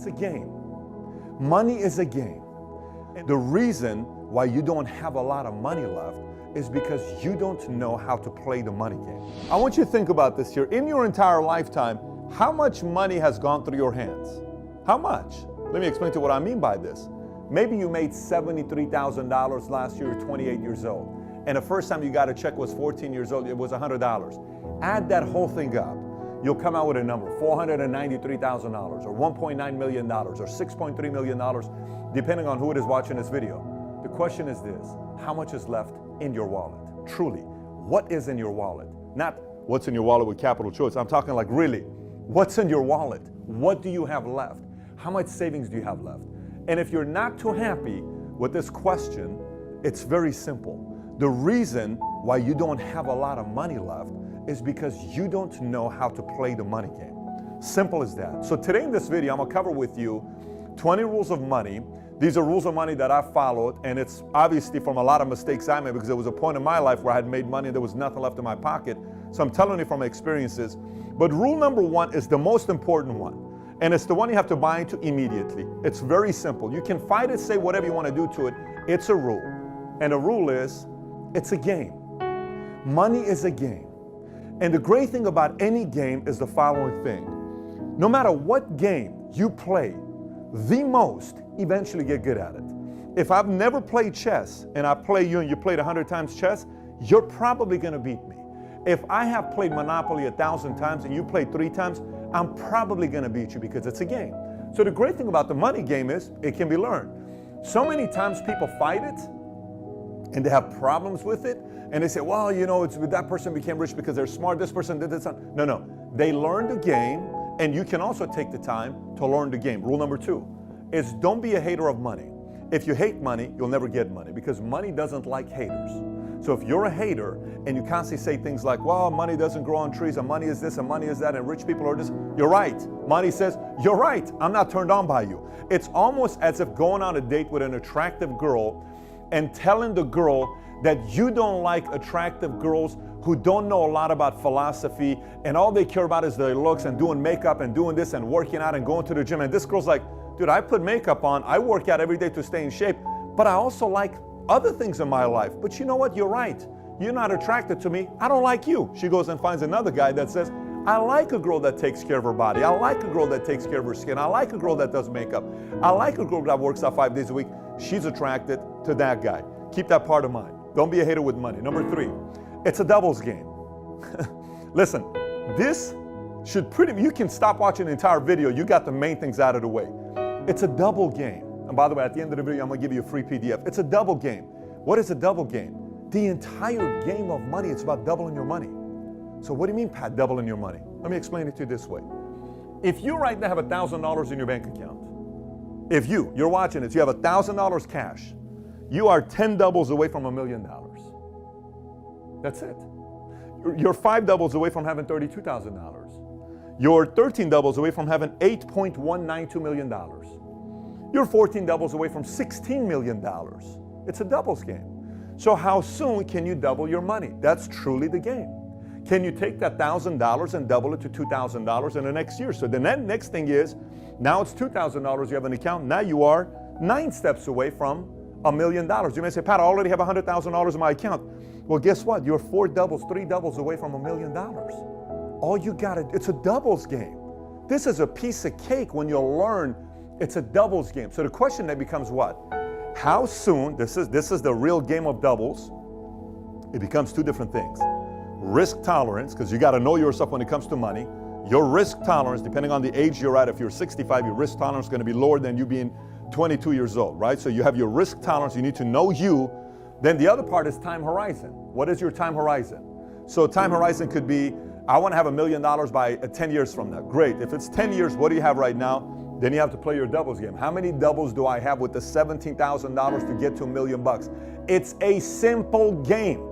It's a game. Money is a game. And the reason why you don't have a lot of money left is because you don't know how to play the money game. I want you to think about this here. In your entire lifetime, how much money has gone through your hands? How much? Let me explain to you what I mean by this. Maybe you made $73,000 last year, 28 years old. And the first time you got a check was 14 years old, it was $100. Add that whole thing up. You'll come out with a number, $493,000 or $1.9 million or $6.3 million, depending on who it is watching this video. The question is this: how much is left in your wallet? Truly, what is in your wallet? Not what's in your wallet with capital choice. I'm talking like really, what's in your wallet? What do you have left? How much savings do you have left? And if you're not too happy with this question, it's very simple. The reason why you don't have a lot of money left is because you don't know how to play the money game. Simple as that. So today in this video, I'm gonna cover with you 20 rules of money. These are rules of money that I followed, and it's obviously from a lot of mistakes I made, because there was a point in my life where I had made money and there was nothing left in my pocket. So I'm telling you from my experiences. But rule number one is the most important one, and it's the one you have to buy into immediately. It's very simple. You can fight it, say whatever you want to do to it. It's a rule. And the rule is, it's a game. Money is a game. And the great thing about any game is the following thing. No matter what game you play the most, eventually get good at it. If I've never played chess and I play you and you played 100 times chess, you're probably going to beat me. If I have played Monopoly 1,000 times and you played 3 times, I'm probably going to beat you, because it's a game. So the great thing about the money game is it can be learned. So many times people fight it and they have problems with it, and they say, well, you know, that person became rich because they're smart, this person did this. No. They learned the game, and you can also take the time to learn the game. Rule number 2 is don't be a hater of money. If you hate money, you'll never get money, because money doesn't like haters. So if you're a hater and you constantly say things like, well, money doesn't grow on trees, and money is this, and money is that, and rich people are this, you're right. Money says, you're right, I'm not turned on by you. It's almost as if going on a date with an attractive girl and telling the girl that you don't like attractive girls who don't know a lot about philosophy, and all they care about is their looks and doing makeup and doing this and working out and going to the gym. And this girl's like, dude, I put makeup on, I work out every day to stay in shape, but I also like other things in my life. But you know what? You're right. You're not attracted to me. I don't like you. She goes and finds another guy that says, I like a girl that takes care of her body. I like a girl that takes care of her skin. I like a girl that does makeup. I like a girl that works out 5 days a week. She's attracted to that guy. Keep that part of mind. Don't be a hater with money. Number 3, it's a doubles game. Listen, this should you can stop watching the entire video. You got the main things out of the way. It's a double game. And by the way, at the end of the video, I'm gonna give you a free PDF. It's a double game. What is a double game? The entire game of money, it's about doubling your money. So what do you mean, Pat, doubling your money? Let me explain it to you this way. If you right now have $1,000 in your bank account, if you're watching this, you have $1,000 cash, you are 10 doubles away from $1 million. That's it. You're 5 doubles away from having $32,000. You're 13 doubles away from having $8.192 million. You're 14 doubles away from $16 million. It's a doubles game. So how soon can you double your money? That's truly the game. Can you take that $1,000 and double it to $2,000 in the next year? So the next thing is, now it's $2,000 you have an account. Now you are 9 steps away from $1 million. You may say, Pat, I already have $100,000 in my account. Well, guess what? You're 4 doubles, 3 doubles away from $1 million. All you gotta, it's a doubles game. This is a piece of cake when you learn it's a doubles game. So the question then becomes what? How soon, this is the real game of doubles, it becomes 2 different things. Risk tolerance, because you got to know yourself when it comes to money. Your risk tolerance, depending on the age you're at, if you're 65, your risk tolerance is going to be lower than you being 22 years old, right? So you have your risk tolerance, you need to know you. Then the other part is time horizon. What is your time horizon? So time horizon could be, I want to have $1 million by 10 years from now. Great. If it's 10 years, what do you have right now? Then you have to play your doubles game. How many doubles do I have with the $17,000 to get to $1 million? It's a simple game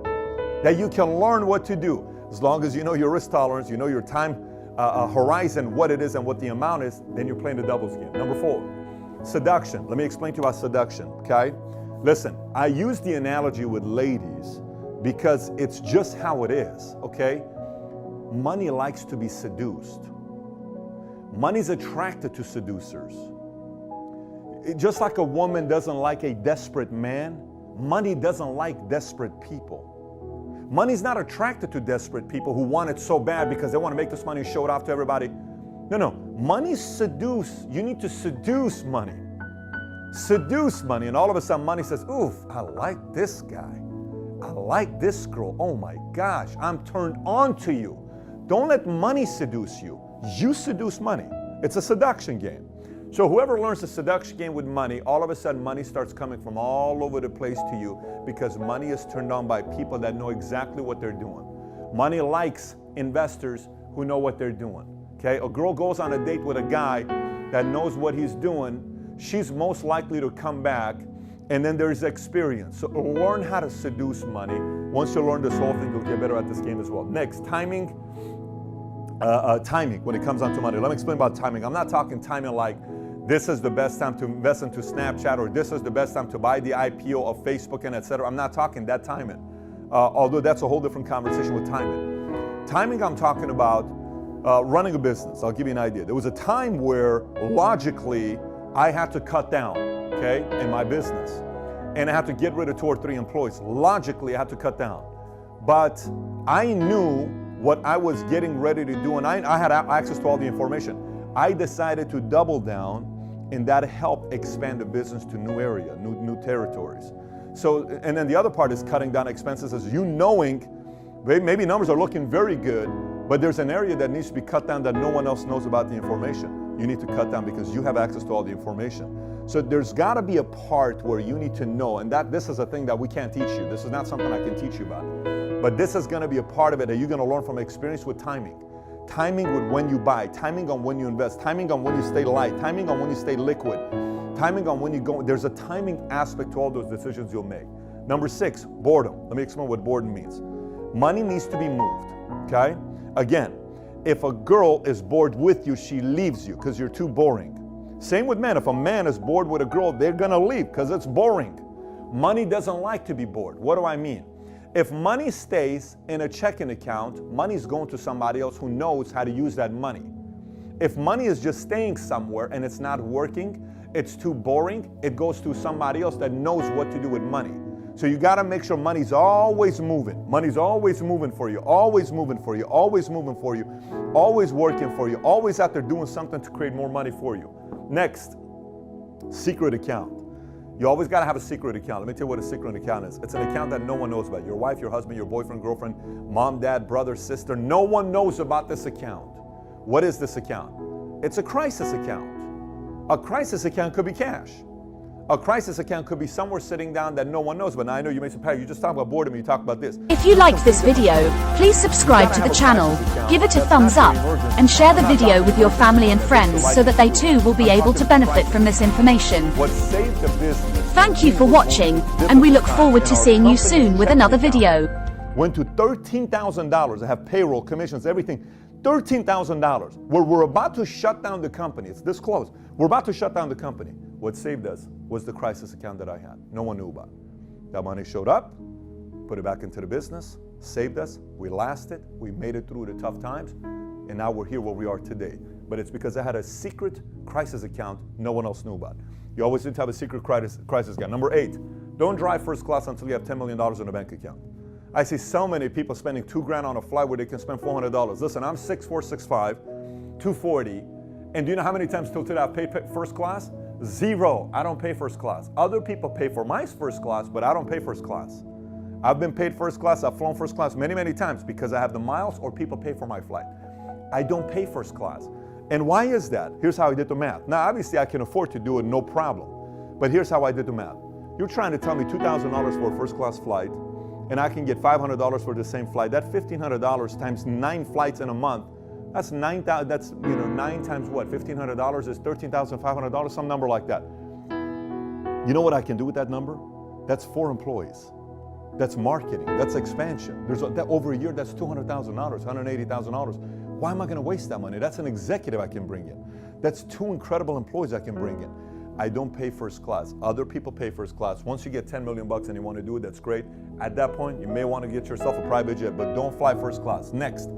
that you can learn what to do. As long as you know your risk tolerance, you know your time horizon, what it is and what the amount is, then you're playing the doubles game. Number 4, seduction. Let me explain to you about seduction, okay? Listen, I use the analogy with ladies because it's just how it is, okay? Money likes to be seduced. Money's attracted to seducers. Just like a woman doesn't like a desperate man, money doesn't like desperate people. Money's not attracted to desperate people who want it so bad because they want to make this money and show it off to everybody. No. Money seduce. You need to seduce money. Seduce money. And all of a sudden money says, oof, I like this guy. I like this girl. Oh my gosh, I'm turned on to you. Don't let money seduce you. You seduce money. It's a seduction game. So whoever learns the seduction game with money, all of a sudden money starts coming from all over the place to you because money is turned on by people that know exactly what they're doing. Money likes investors who know what they're doing. Okay? A girl goes on a date with a guy that knows what he's doing, she's most likely to come back, and then there's experience. So learn how to seduce money. Once you learn this whole thing, you'll get better at this game as well. Next, timing. Timing when it comes down to money. Let me explain about timing. I'm not talking timing like this is the best time to invest into Snapchat or this is the best time to buy the IPO of Facebook and etc. I'm not talking that timing. Although that's a whole different conversation with timing. Timing, I'm talking about running a business. I'll give you an idea. There was a time where logically I had to cut down, okay, in my business. And I had to get rid of 2 or 3 employees. Logically, I had to cut down. But I knew what I was getting ready to do, and I had access to all the information. I decided to double down, and that helped expand the business to new area, new territories. So, and then the other part is cutting down expenses, is you knowing maybe numbers are looking very good, but there's an area that needs to be cut down that no one else knows about the information. You need to cut down because you have access to all the information. So there's got to be a part where you need to know, and that this is a thing that we can't teach you. This is not something I can teach you about. But this is going to be a part of it that you're going to learn from experience with timing. Timing with when you buy, timing on when you invest, timing on when you stay light, timing on when you stay liquid, timing on when you go. There's a timing aspect to all those decisions you'll make. Number 6, boredom. Let me explain what boredom means. Money needs to be moved, okay? Again, if a girl is bored with you, she leaves you because you're too boring. Same with men. If a man is bored with a girl, they're going to leave because it's boring. Money doesn't like to be bored. What do I mean? If money stays in a checking account, money's going to somebody else who knows how to use that money. If money is just staying somewhere and it's not working, it's too boring, it goes to somebody else that knows what to do with money. So you got to make sure money's always moving. Money's always moving for you, always moving for you, always moving for you, always working for you, always out there doing something to create more money for you. Next, secret account. You always got to have a secret account. Let me tell you what a secret account is. It's an account that no one knows about. Your wife, your husband, your boyfriend, girlfriend, mom, dad, brother, sister. No one knows about this account. What is this account? It's a crisis account. A crisis account could be cash. A crisis account could be somewhere sitting down that no one knows. But now I know you may say, Pat, you just talk about boredom, you talk about this. If you liked this video, please subscribe to the channel, give it a thumbs up, and share the video with your family and friends so that they too will be able to benefit from this information. What saved the business. Thank you for watching, and we look forward to seeing you soon with another video. Went to $13,000. I have payroll, commissions, everything. $13,000. Where we're about to shut down the company. It's this close. We're about to shut down the company. What saved us was the crisis account that I had. No one knew about it. That money showed up, put it back into the business, saved us. We lasted. We made it through the tough times. And now we're here where we are today. But it's because I had a secret crisis account no one else knew about. You always need to have a secret crisis account. Number 8, don't drive first class until you have $10 million in a bank account. I see so many people spending $2 grand on a flight where they can spend $400. Listen, I'm 6'4", 6'5", 240. And do you know how many times till today I've paid first class? 0. I don't pay first class. Other people pay for my first class, but I don't pay first class. I've been paid first class. I've flown first class many, many times because I have the miles or people pay for my flight. I don't pay first class. And why is that? Here's how I did the math. Now, obviously, I can afford to do it, no problem. But here's how I did the math. You're trying to tell me $2,000 for a first class flight, and I can get $500 for the same flight. That $1,500 times 9 flights in a month, that's 9,000. That's 9 times what? $1,500 is $13,500, some number like that. You know what I can do with that number? That's 4 employees. That's marketing. That's expansion. There's over a year. That's $200,000, $180,000. Why am I going to waste that money? That's an executive I can bring in. That's 2 incredible employees I can bring in. I don't pay first class. Other people pay first class. Once you get 10 million bucks and you want to do it, that's great. At that point, you may want to get yourself a private jet, but don't fly first class. Next,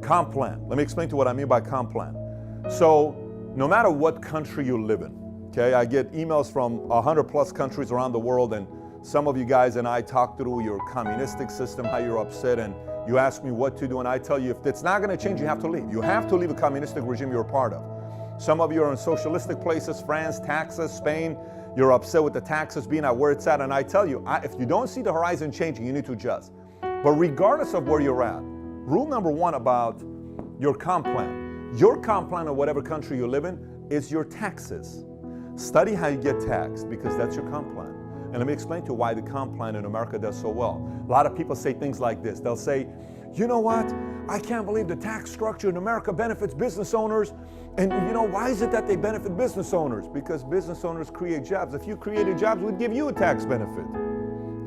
comp plan. Let me explain to you what I mean by comp plan. So, no matter what country you live in, Okay, I get emails from 100 plus countries around the world, and some of you guys and I talk through your communistic system, how you're upset, and you ask me what to do, and I tell you, if it's not going to change, you have to leave. You have to leave a communistic regime you're a part of. Some of you are in socialistic places, France, taxes, Spain. You're upset with the taxes being at where it's at, and I tell you, if you don't see the horizon changing, you need to adjust. But regardless of where you're at, rule number one about your comp plan. Your comp plan of whatever country you live in is your taxes. Study how you get taxed, because that's your comp plan. And let me explain to you why the comp plan in America does so well. A lot of people say things like this. They'll say, you know what? I can't believe the tax structure in America benefits business owners. And you know, why is it that they benefit business owners? Because business owners create jobs. If you created jobs, we'd give you a tax benefit.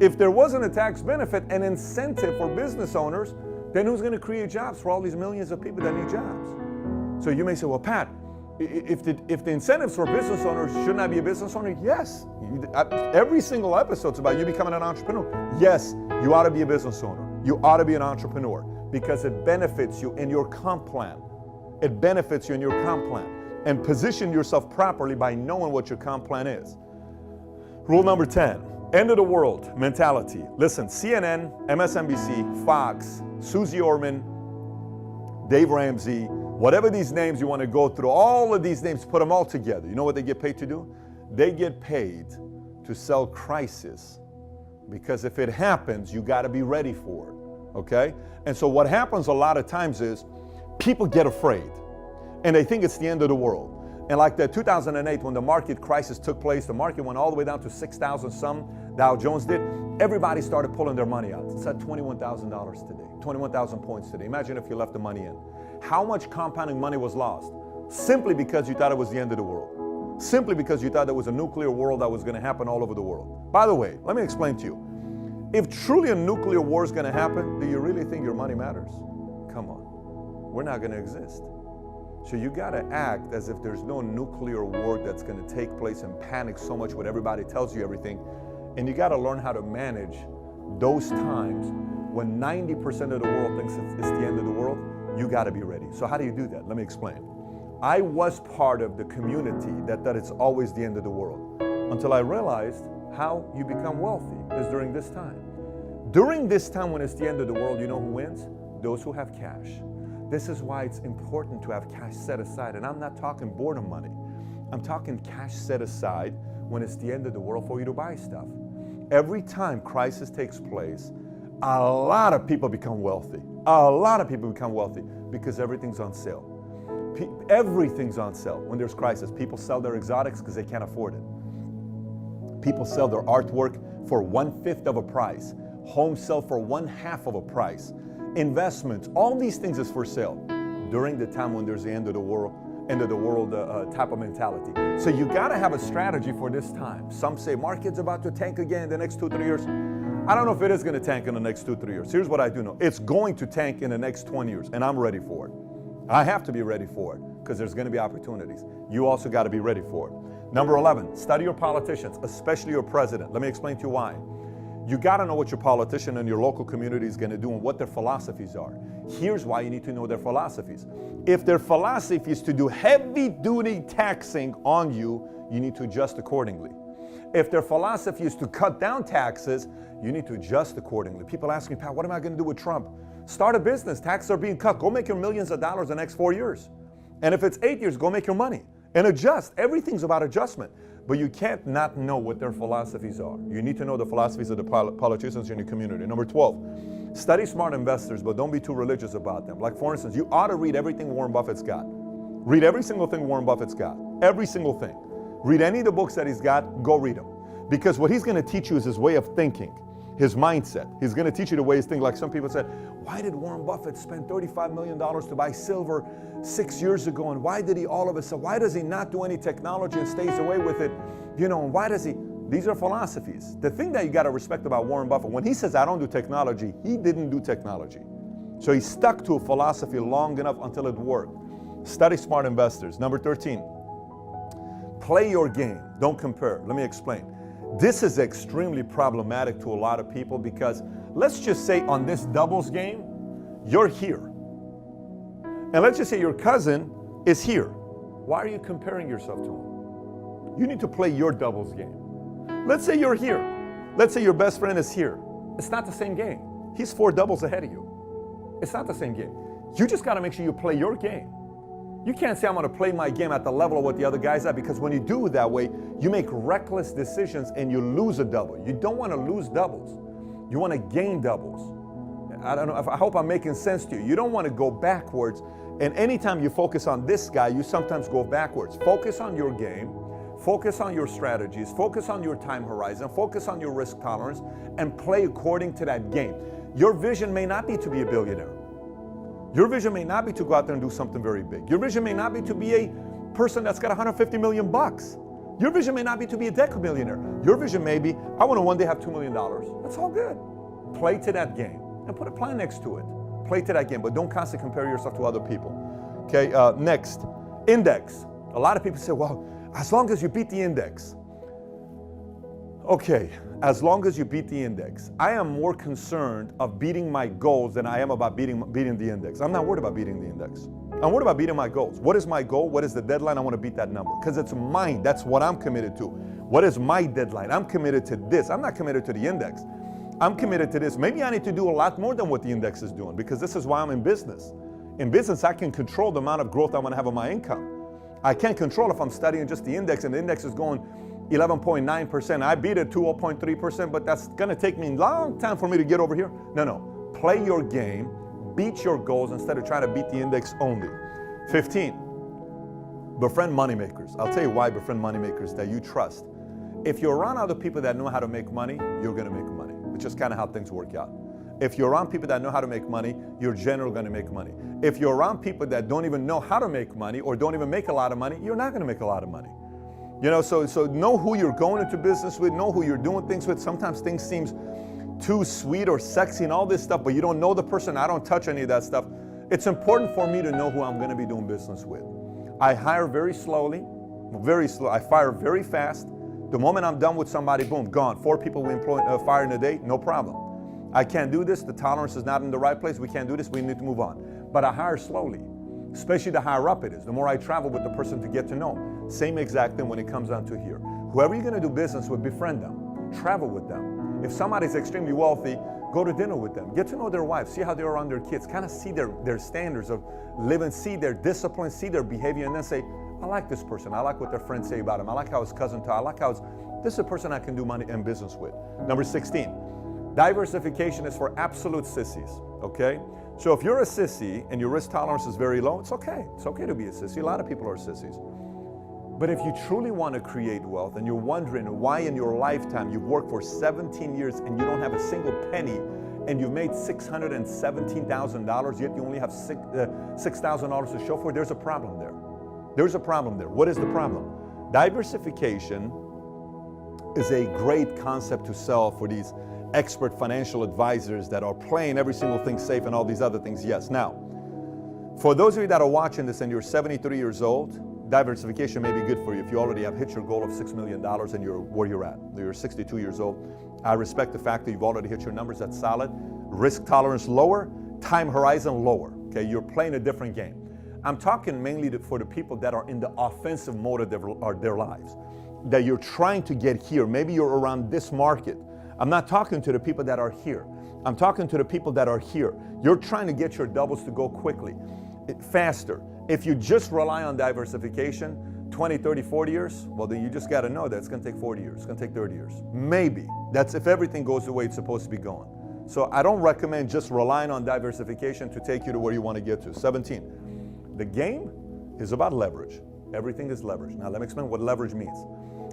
If there wasn't a tax benefit, an incentive for business owners, then who's going to create jobs for all these millions of people that need jobs? So you may say, well, Pat, if the incentives for business owners, shouldn't I be a business owner? Yes. Every single episode's about you becoming an entrepreneur. Yes, you ought to be a business owner. You ought to be an entrepreneur because it benefits you in your comp plan. It benefits you in your comp plan. And position yourself properly by knowing what your comp plan is. Rule number 10, end of the world mentality. Listen, CNN, MSNBC, Fox, Susie Orman, Dave Ramsey, whatever these names you want to go through, all of these names, put them all together. You know what they get paid to do? They get paid to sell crisis. Because if it happens, you got to be ready for it, okay? And so what happens a lot of times is people get afraid and they think it's the end of the world. And like that 2008 when the market crisis took place, the market went all the way down to 6,000 some, Dow Jones did, everybody started pulling their money out. It's at $21,000 today, 21,000 points today. Imagine if you left the money in. How much compounding money was lost? Simply because you thought it was the end of the world. Simply because you thought there was a nuclear world that was going to happen all over the world. By the way, let me explain to you. If truly a nuclear war is going to happen, do you really think your money matters? Come on. We're not going to exist. So you got to act as if there's no nuclear war that's going to take place and panic so much when everybody tells you everything. And you got to learn how to manage those times when 90% of the world thinks it's the end of the world. You got to be ready. So how do you do that? Let me explain. I was part of the community that it's always the end of the world until I realized how you become wealthy is during this time. During this time when it's the end of the world, you know who wins? Those who have cash. This is why it's important to have cash set aside. And I'm not talking boredom money. I'm talking cash set aside when it's the end of the world for you to buy stuff. Every time crisis takes place, a lot of people become wealthy. A lot of people become wealthy because everything's on sale. Everything's on sale when there's crisis. People sell their exotics because they can't afford it. People sell their artwork for 1/5 of a price. Homes sell for 1/2 of a price. Investments, all these things is for sale during the time when there's the end of the world type of mentality. So you got to have a strategy for this time. Some say market's about to tank again in the next 2-3 years. I don't know if it is going to tank in the next 2-3 years. Here's what I do know. It's going to tank in the next 20 years, and I'm ready for it. I have to be ready for it because there's going to be opportunities. You also got to be ready for it. Number 11, study your politicians, especially your president. Let me explain to you why. You got to know what your politician in your local community is going to do and what their philosophies are. Here's why you need to know their philosophies. If their philosophy is to do heavy-duty taxing on you, you need to adjust accordingly. If their philosophy is to cut down taxes, you need to adjust accordingly. People ask me, Pat, what am I going to do with Trump? Start a business. Taxes are being cut. Go make your millions of dollars the next 4 years. And if it's 8 years, go make your money and adjust. Everything's about adjustment. But you can't not know what their philosophies are. You need to know the philosophies of the politicians in your community. Number 12, study smart investors, but don't be too religious about them. Like, for instance, you ought to read everything Warren Buffett's got. Read every single thing Warren Buffett's got. Every single thing. Read any of the books that he's got, go read them. Because what he's going to teach you is his way of thinking, his mindset. He's going to teach you the way he's thinking. Like some people said, why did Warren Buffett spend $35 million to buy silver 6 years ago? And why did he all of a sudden, why does he not do any technology and stays away with it? You know, and why does he? These are philosophies. The thing that you got to respect about Warren Buffett, when he says, I don't do technology, he didn't do technology. So he stuck to a philosophy long enough until it worked. Study smart investors. Number 13, play your game. Don't compare. Let me explain. This is extremely problematic to a lot of people because let's just say on this doubles game, you're here. And let's just say your cousin is here. Why are you comparing yourself to him? You need to play your doubles game. Let's say you're here. Let's say your best friend is here. It's not the same game. He's 4 doubles ahead of you. It's not the same game. You just got to make sure you play your game. You can't say, I'm going to play my game at the level of what the other guy's at, because when you do it that way, you make reckless decisions and you lose a double. You don't want to lose doubles. You want to gain doubles. I don't know, I hope I'm making sense to you. You don't want to go backwards, and anytime you focus on this guy, you sometimes go backwards. Focus on your game, focus on your strategies, focus on your time horizon, focus on your risk tolerance, and play according to that game. Your vision may not be to be a billionaire. Your vision may not be to go out there and do something very big. Your vision may not be to be a person that's got 150 million bucks. Your vision may not be to be a decamillionaire. Your vision may be, I want to one day have $2 million. That's all good. Play to that game and put a plan next to it. Play to that game, but don't constantly compare yourself to other people. Okay, next, index. A lot of people say, well, as long as you beat the index. Okay, as long as you beat the index. I am more concerned of beating my goals than I am about beating the index. I'm not worried about beating the index. I'm worried about beating my goals. What is my goal? What is the deadline? I want to beat that number because it's mine. That's what I'm committed to. What is my deadline? I'm committed to this. I'm not committed to the index. I'm committed to this. Maybe I need to do a lot more than what the index is doing, because this is why I'm in business. In business, I can control the amount of growth I'm going to have on my income. I can't control if I'm studying just the index and the index is going 11.9%. I beat it 2.3%, but that's going to take me a long time for me to get over here. No. Play your game, beat your goals instead of trying to beat the index only. 15, befriend moneymakers. I'll tell you why befriend moneymakers that you trust. If you're around other people that know how to make money, you're going to make money. It's just kind of how things work out. If you're around people that know how to make money, you're generally going to make money. If you're around people that don't even know how to make money or don't even make a lot of money, you're not going to make a lot of money. You know, so know who you're going into business with, know who you're doing things with. Sometimes things seem too sweet or sexy and all this stuff, but you don't know the person. I don't touch any of that stuff. It's important for me to know who I'm going to be doing business with. I hire very slowly, very slow. I fire very fast. The moment I'm done with somebody, boom, gone. 4 people we employ, fire in a day, no problem. I can't do this. The tolerance is not in the right place. We can't do this. We need to move on. But I hire slowly, especially the higher up it is. The more I travel with the person to get to know. Same exact thing when it comes down to here. Whoever you're going to do business with, befriend them. Travel with them. If somebody's extremely wealthy, go to dinner with them. Get to know their wives. See how they're around their kids. Kind of see their standards of living. See their discipline. See their behavior. And then say, I like this person. I like what their friends say about him. I like how his cousin talks. I like how this is a person I can do money and business with. Number 16. Diversification is for absolute sissies, okay? So if you're a sissy and your risk tolerance is very low, it's okay. It's okay to be a sissy. A lot of people are sissies. But if you truly want to create wealth and you're wondering why in your lifetime you've worked for 17 years and you don't have a single penny and you've made $617,000, yet you only have $6,000 to show for it, there's a problem there. There's a problem there. What is the problem? Diversification is a great concept to sell for these expert financial advisors that are playing every single thing safe and all these other things. Yes. Now, for those of you that are watching this and you're 73 years old, diversification may be good for you if you already have hit your goal of $6 million and you're where you're at. You're 62 years old. I respect the fact that you've already hit your numbers. That's solid. Risk tolerance lower, time horizon lower. Okay, you're playing a different game. I'm talking mainly for the people that are in the offensive mode of their lives, that you're trying to get here. Maybe you're around this market. I'm not talking to the people that are here. I'm talking to the people that are here. You're trying to get your doubles to go quickly, faster. If you just rely on diversification, 20, 30, 40 years, well, then you just got to know that it's going to take 40 years. It's going to take 30 years. Maybe. That's if everything goes the way it's supposed to be going. So I don't recommend just relying on diversification to take you to where you want to get to. 17. The game is about leverage. Everything is leverage. Now, let me explain what leverage means.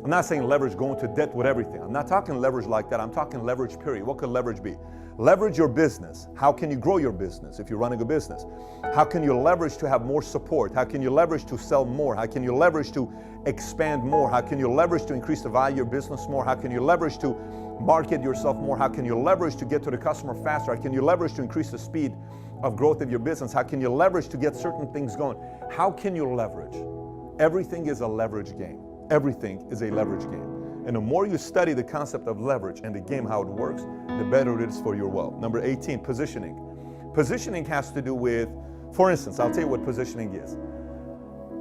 I'm not saying leverage going to debt with everything. I'm not talking leverage like that. I'm talking leverage, period. What could leverage be? Leverage your business. How can you grow your business if you're running a business? How can you leverage to have more support? How can you leverage to sell more? How can you leverage to expand more? How can you leverage to increase the value of your business more? How can you leverage to market yourself more? How can you leverage to get to the customer faster? How can you leverage to increase the speed of growth of your business? How can you leverage to get certain things going? How can you leverage? Everything is a leverage game. Everything is a leverage game. And the more you study the concept of leverage and the game, how it works, the better it is for your wealth. Number 18, positioning. Positioning has to do with, for instance, I'll tell you what positioning is.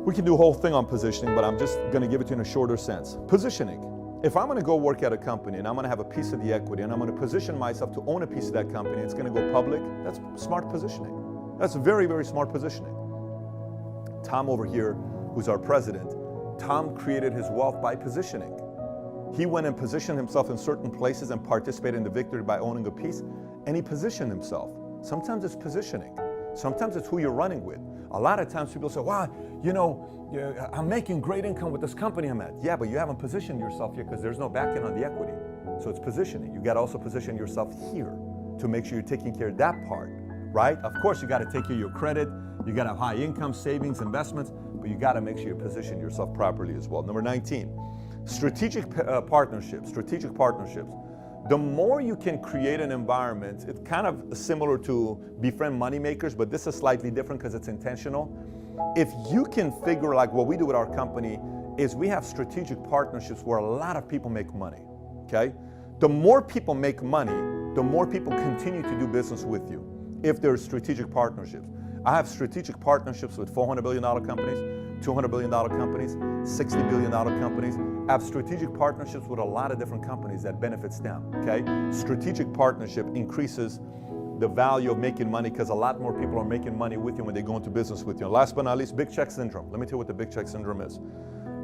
We can do a whole thing on positioning, but I'm just going to give it to you in a shorter sense. Positioning. If I'm going to go work at a company and I'm going to have a piece of the equity and I'm going to position myself to own a piece of that company, it's going to go public, that's smart positioning. That's very, very smart positioning. Tom over here, who's our president, Tom created his wealth by positioning. He went and positioned himself in certain places and participated in the victory by owning a piece, and he positioned himself. Sometimes it's positioning. Sometimes it's who you're running with. A lot of times people say, wow, I'm making great income with this company I'm at. Yeah, but you haven't positioned yourself yet because there's no backing on the equity. So it's positioning. You got to also position yourself here to make sure you're taking care of that part, right? Of course, you got to take care of your credit. You got to have high income, savings, investments, but you got to make sure you position yourself properly as well. Number 19, strategic partnerships. Strategic partnerships. The more you can create an environment, it's kind of similar to befriend money makers, but this is slightly different because it's intentional. If you can figure, like what we do with our company, is we have strategic partnerships where a lot of people make money, okay? The more people make money, the more people continue to do business with you if there's strategic partnerships. I have strategic partnerships with $400 billion companies, $200 billion companies, $60 billion companies. I have strategic partnerships with a lot of different companies that benefits them, okay? Strategic partnership increases the value of making money because a lot more people are making money with you when they go into business with you. And last but not least, big check syndrome. Let me tell you what the big check syndrome is.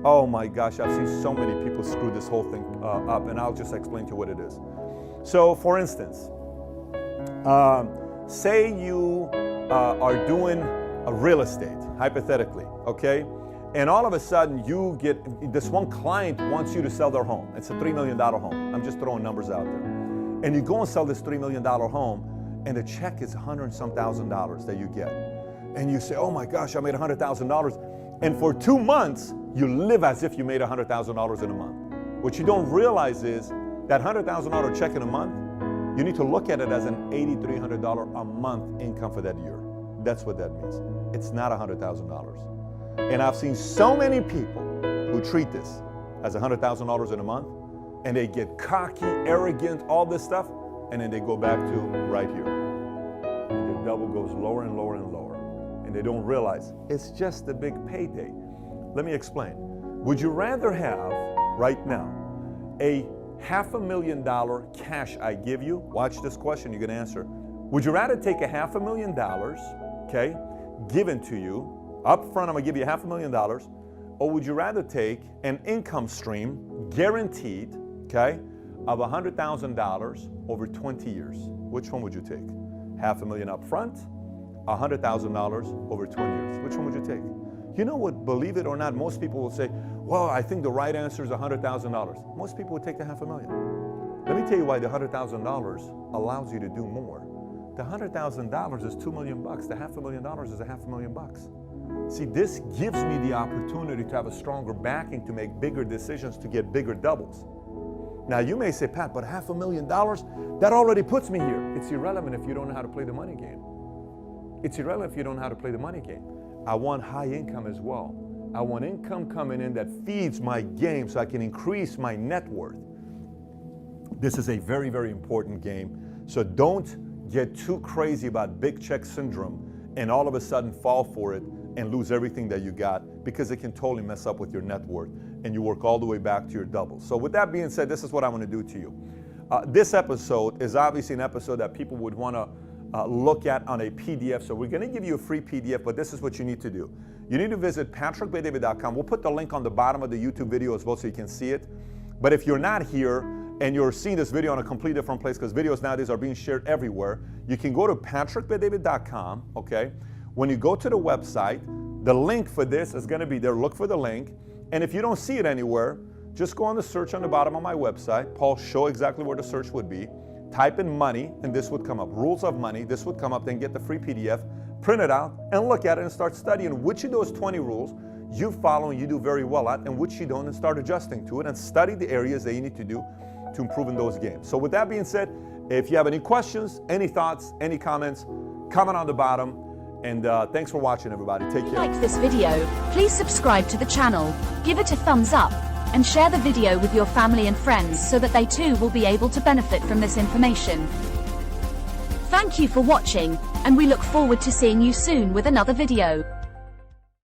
Oh my gosh, I've seen so many people screw this whole thing up, and I'll just explain to you what it is. So for instance, say you are doing a real estate, hypothetically, okay? And all of a sudden you get, this one client wants you to sell their home. It's a $3 million home. I'm just throwing numbers out there. And you go and sell this $3 million home, and the check is $100 and some thousand that you get. And you say, oh my gosh, I made $100,000. And for 2 months, you live as if you made $100,000 in a month. What you don't realize is that $100,000 check in a month, you need to look at it as an $8,300 a month income for that year. That's what that means. It's not $100,000. And I've seen so many people who treat this as $100,000 in a month, and they get cocky, arrogant, all this stuff, and then they go back to right here. And the double goes lower and lower and lower. And they don't realize it's just a big payday. Let me explain. Would you rather have, right now, a $500,000 cash I give you? Watch this question, you're gonna answer. Would you rather take a $500,000, okay, given to you, up front I'm gonna give you $500,000, or would you rather take an income stream, guaranteed, okay, of $100,000 over 20 years? Which one would you take? $500,000 up front, $100,000 over 20 years. Which one would you take? You know what, believe it or not, most people will say, well, I think the right answer is $100,000. Most people would take the $500,000. Let me tell you why the $100,000 allows you to do more. The $100,000 is $2 million bucks. The $500,000 is $500,000 bucks. See, this gives me the opportunity to have a stronger backing to make bigger decisions to get bigger doubles. Now you may say, Pat, but $500,000, that already puts me here. It's irrelevant if you don't know how to play the money game. It's irrelevant if you don't know how to play the money game. I want high income as well. I want income coming in that feeds my game so I can increase my net worth. This is a very, very important game. So don't get too crazy about big check syndrome and all of a sudden fall for it and lose everything that you got, because it can totally mess up with your net worth and you work all the way back to your doubles. So with that being said, this is what I want to do to you. This episode is obviously an episode that people would want to look at on a PDF. So we're going to give you a free PDF, but this is what you need to do. You need to visit patrickbaydavid.com. We'll put the link on the bottom of the YouTube video as well so you can see it. But if you're not here and you're seeing this video in a completely different place, because videos nowadays are being shared everywhere, you can go to patrickbaydavid.com, okay? When you go to the website, the link for this is going to be there. Look for the link. And if you don't see it anywhere, just go on the search on the bottom of my website. Paul, show exactly where the search would be. Type in money, and this would come up. Rules of money, this would come up. Then get the free PDF, print it out, and look at it and start studying which of those 20 rules you follow and you do very well at, and which you don't, and start adjusting to it, and study the areas that you need to do to improve in those games. So with that being said, if you have any questions, any thoughts, any comments, comment on the bottom. And thanks for watching, everybody. Take care. Like this video, please subscribe to the channel, give it a thumbs up, and share the video with your family and friends so that they too will be able to benefit from this information. Thank you for watching, and we look forward to seeing you soon with another video.